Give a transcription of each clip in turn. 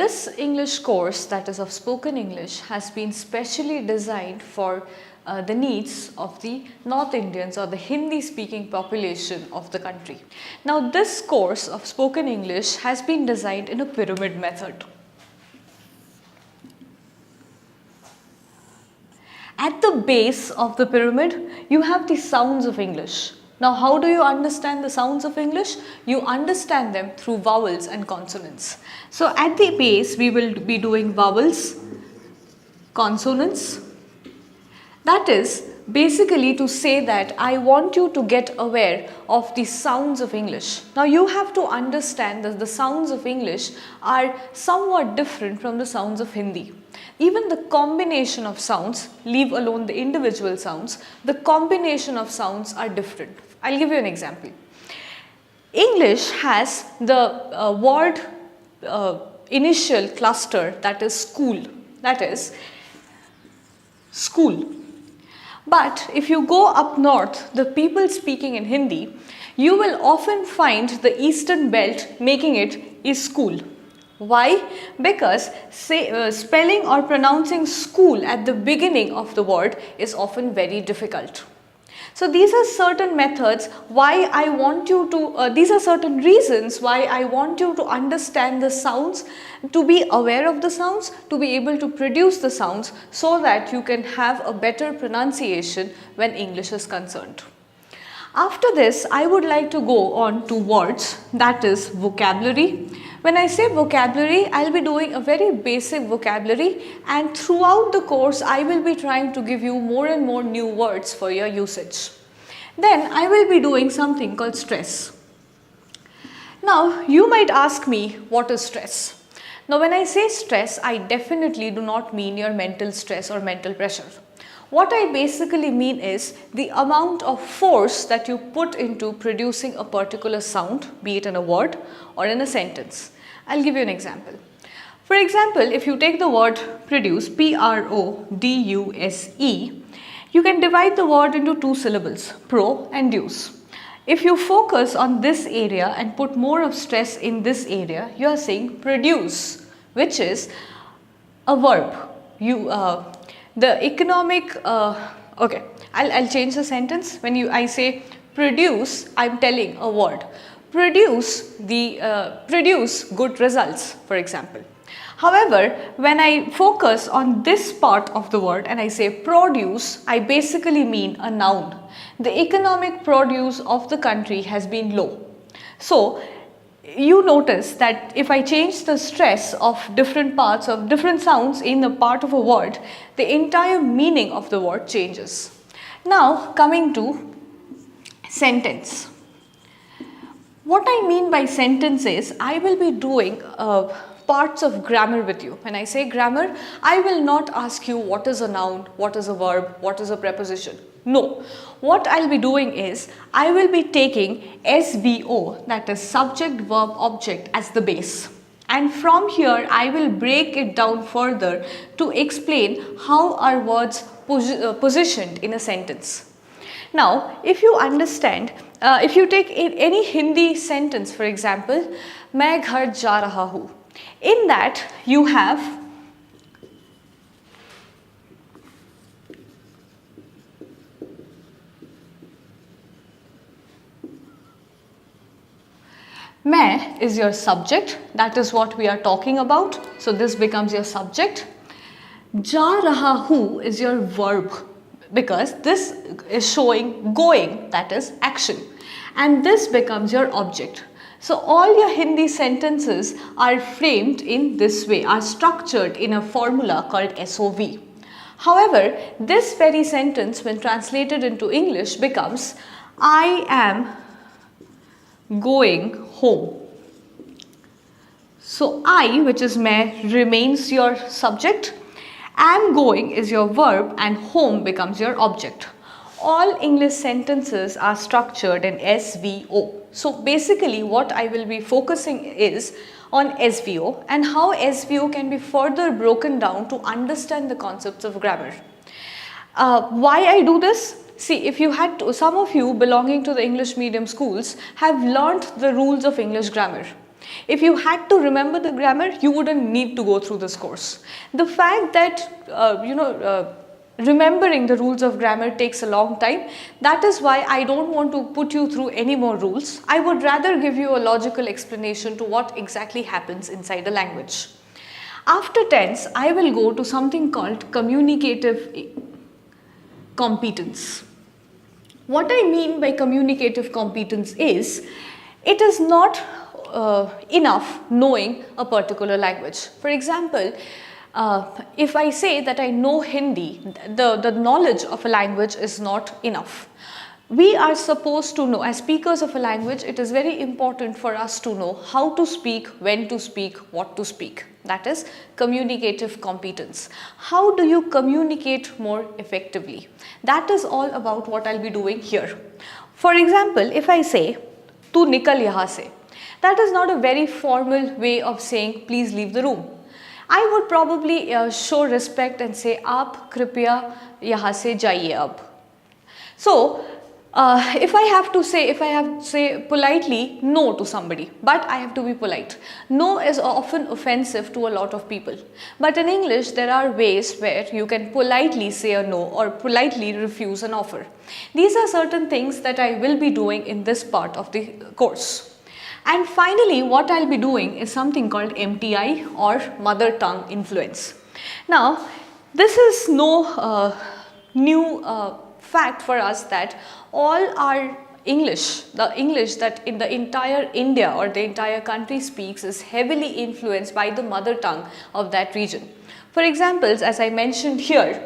this English course, that is of spoken English, has been specially designed for the needs of the North Indians or the Hindi speaking population of the country. Now this course of spoken English has been designed in a pyramid method. At the base of the pyramid, you have the sounds of English. Now, how do you understand the sounds of English? You understand them through vowels and consonants. So, at the base, we will be doing vowels, consonants. That is basically to say that I want you to get aware of the sounds of English. Now, you have to understand that the sounds of English are somewhat different from the sounds of Hindi. Even the combination of sounds, leave alone the individual sounds, the combination of sounds are different. I'll give you an example. English has the word initial cluster, that is school, that is school. But if you go up north, the people speaking in Hindi, you will often find the eastern belt making it is school. Why? Because spelling or pronouncing school at the beginning of the word is often very difficult. So these are certain methods why I want you to, these are certain reasons why I want you to understand the sounds, to be aware of the sounds, to be able to produce the sounds so that you can have a better pronunciation when English is concerned. After this, I would like to go on to words, that is vocabulary. When I say vocabulary, I'll be doing a very basic vocabulary, and throughout the course, I will be trying to give you more and more new words for your usage. Then I will be doing something called stress. Now, you might ask me, what is stress? Now, when I say stress, I definitely do not mean your mental stress or mental pressure. What I basically mean is the amount of force that you put into producing a particular sound, be it in a word or in a sentence. I'll give you an example. For example, if you take the word produce, P-R-O-D-U-S-E, you can divide the word into two syllables, pro and deuce. If you focus on this area and put more of stress in this area, you are saying produce, which is a verb. The economic, okay, I'll change the sentence. When I say produce, I'm telling a word. Produce good results, for example. However, when I focus on this part of the word and I say produce, I basically mean a noun. The economic produce of the country has been low. So, you notice that if I change the stress of different parts of different sounds in a part of a word, the entire meaning of the word changes. Now, coming to sentence. What I mean by sentence is, I will be doing parts of grammar with you. When I say grammar, I will not ask you what is a noun, what is a verb, what is a preposition. No. What I'll be doing is, I will be taking SVO, that is subject, verb, object, as the base. And from here, I will break it down further to explain how are words positioned in a sentence. Now, if you understand, if you take any Hindi sentence, for example, मैं घर जा रहा हूँ. In that, you have मैं is your subject, that is what we are talking about. So this becomes your subject. जा रहा हूँ is your verb, because this is showing going, that is action. And this becomes your object. So all your Hindi sentences are framed in this way, are structured in a formula called SOV. However, this very sentence when translated into English becomes I am going home. So I, which is मैं, remains your subject, am going is your verb, and home becomes your object. All English sentences are structured in SVO. So basically what I will be focusing is on SVO and how SVO can be further broken down to understand the concepts of grammar. Why I do this? See, if you some of you belonging to the English medium schools have learnt the rules of English grammar. If you had to remember the grammar, you wouldn't need to go through this course. The fact that remembering the rules of grammar takes a long time, that is why I don't want to put you through any more rules. I would rather give you a logical explanation to what exactly happens inside a language. After tense, I will go to something called communicative competence. What I mean by communicative competence is, it is not enough knowing a particular language. For example, if I say that I know Hindi, the knowledge of a language is not enough. We are supposed to know, as speakers of a language, it is very important for us to know how to speak, when to speak, what to speak. That is communicative competence. How do you communicate more effectively? That is all about what I'll be doing here. For example, if I say, "Tu nikal yahan se," that is not a very formal way of saying, "Please leave the room." I would probably show respect and say, "Aap kripya yahan se jaiye ab." So, if I have to say politely no to somebody, but I have to be polite. No is often offensive to a lot of people. But in English, there are ways where you can politely say a no or politely refuse an offer. These are certain things that I will be doing in this part of the course. And finally, what I'll be doing is something called MTI or mother tongue influence. Now, this is no new fact for us that all our English, the English that in the entire India or the entire country speaks, is heavily influenced by the mother tongue of that region. For examples, as I mentioned here,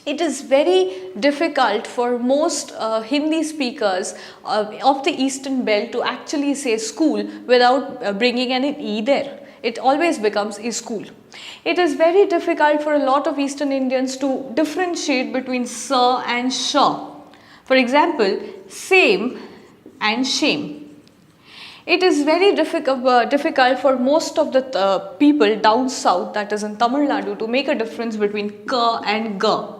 it is very difficult for most Hindi speakers of the Eastern Belt to actually say school without bringing an E there. It always becomes a school. It is very difficult for a lot of Eastern Indians to differentiate between sir and sha. For example, same and shame. It is very difficult for most of the people down south, that is in Tamil Nadu, to make a difference between ka and ga.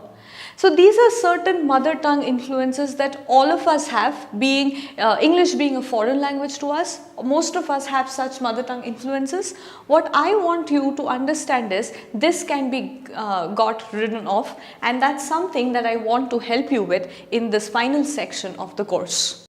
So these are certain mother tongue influences that all of us have, being English being a foreign language to us. Most of us have such mother tongue influences. What I want you to understand is this can be got ridden off, and that's something that I want to help you with in this final section of the course.